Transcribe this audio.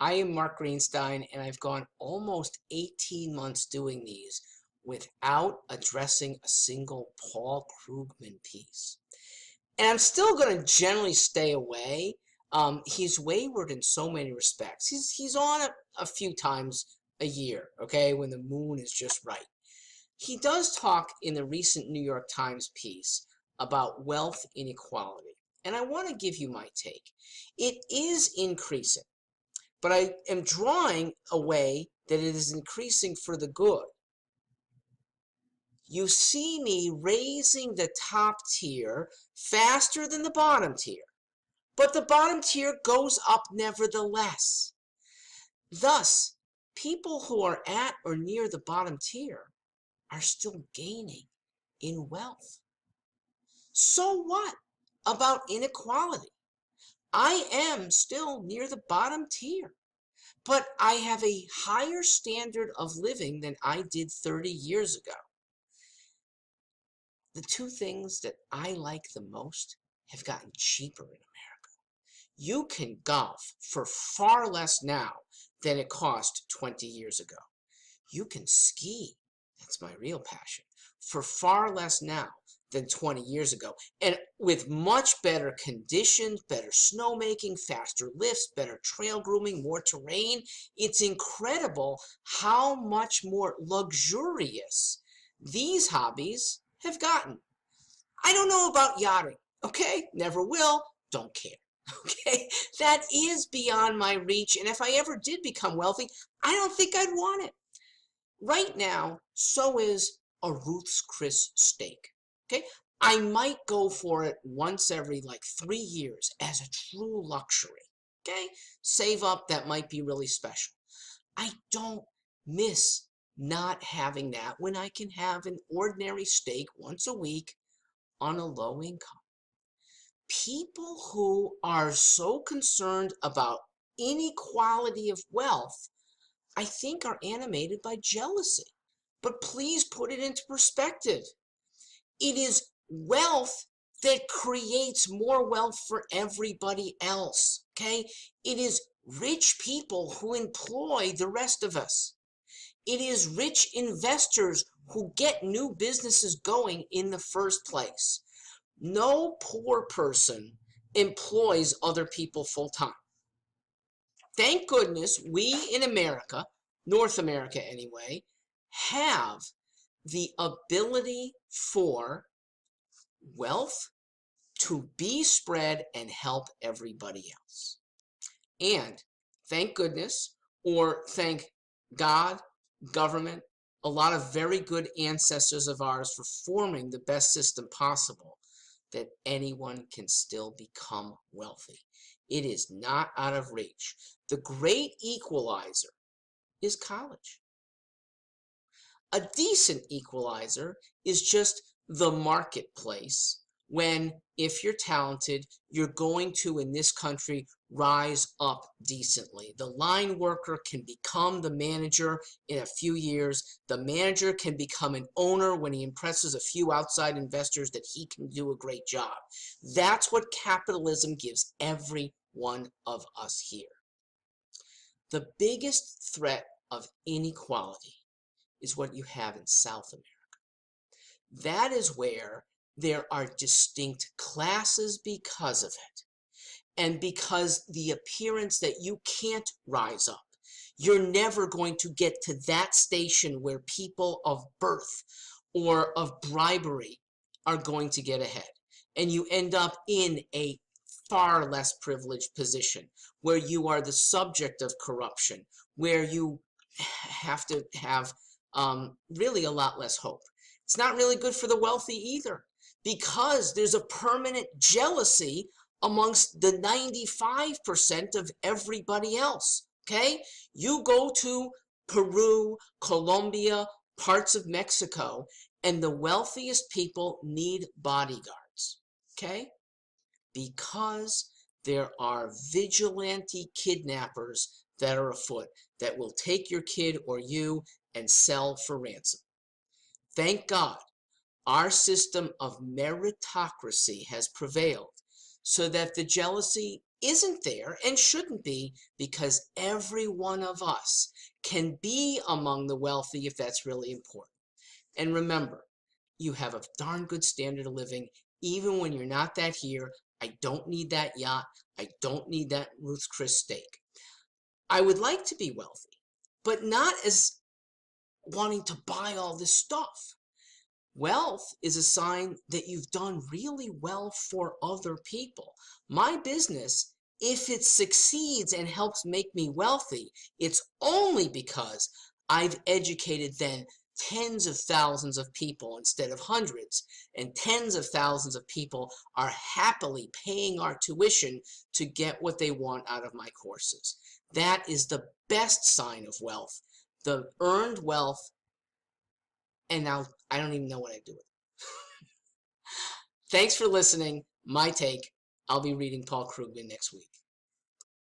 I am Mark Greenstein, and I've gone almost 18 months doing these without addressing a single Paul Krugman piece. And I'm still going to generally stay away. He's wayward in so many respects. He's on a few times a year, okay, when the moon is just right. He does talk in the recent New York Times piece about wealth inequality, and I want to give you my take. It is increasing, but I am drawing a way that it is increasing for the good. You see me raising the top tier faster than the bottom tier, but the bottom tier goes up nevertheless. Thus, people who are at or near the bottom tier are still gaining in wealth. So what about inequality? I am still near the bottom tier, but I have a higher standard of living than I did 30 years ago. The two things that I like the most have gotten cheaper in America. You can golf for far less now than it cost 20 years ago. You can ski, that's my real passion, for far less now than 20 years ago, and with much better conditions, better snowmaking, faster lifts, better trail grooming, more terrain. It's incredible how much more luxurious these hobbies have gotten. I don't know about yachting, okay? Never will, don't care, okay? That is beyond my reach, and if I ever did become wealthy, I don't think I'd want it. Right now, so is a Ruth's Chris steak. Okay, I might go for it once every 3 years as a true luxury. Okay, save up, that might be really special. I don't miss not having that when I can have an ordinary steak once a week on a low income. People who are so concerned about inequality of wealth, I think, are animated by jealousy. But please put it into perspective. It is wealth that creates more wealth for everybody else, okay? It is rich people who employ the rest of us. It is rich investors who get new businesses going in the first place. No poor person employs other people full time. Thank goodness we in America, North America anyway, have the ability for wealth to be spread and help everybody else. And thank goodness, or thank God, government, a lot of very good ancestors of ours for forming the best system possible, that anyone can still become wealthy. It is not out of reach. The great equalizer is college. A decent equalizer is just the marketplace when, if you're talented, you're going to, in this country, rise up decently. The line worker can become the manager in a few years. The manager can become an owner when he impresses a few outside investors that he can do a great job. That's what capitalism gives every one of us here. The biggest threat of inequality is what you have in South America. That is where there are distinct classes because of it, and because the appearance that you can't rise up. You're never going to get to that station where people of birth or of bribery are going to get ahead, and you end up in a far less privileged position where you are the subject of corruption, where you have to have really a lot less hope. It's not really good for the wealthy either, because there's a permanent jealousy amongst the 95% of everybody else, okay? You go to Peru, Colombia, parts of Mexico, and the wealthiest people need bodyguards, okay? Because there are vigilante kidnappers that are afoot that will take your kid or you and sell for ransom. Thank God, our system of meritocracy has prevailed so that the jealousy isn't there and shouldn't be, because every one of us can be among the wealthy if that's really important. And remember, you have a darn good standard of living, even when you're not that here. I don't need that yacht. I don't need that Ruth's Chris steak. I would like to be wealthy, but not as wanting to buy all this stuff. Wealth is a sign that you've done really well for other people. My business, if it succeeds and helps make me wealthy, it's only because I've educated then tens of thousands of people instead of hundreds, and tens of thousands of people are happily paying our tuition to get what they want out of my courses. That is the best sign of wealth, the earned wealth. And now I don't even know what I do with it. Thanks for listening. My take. I'll be reading Paul Krugman next week.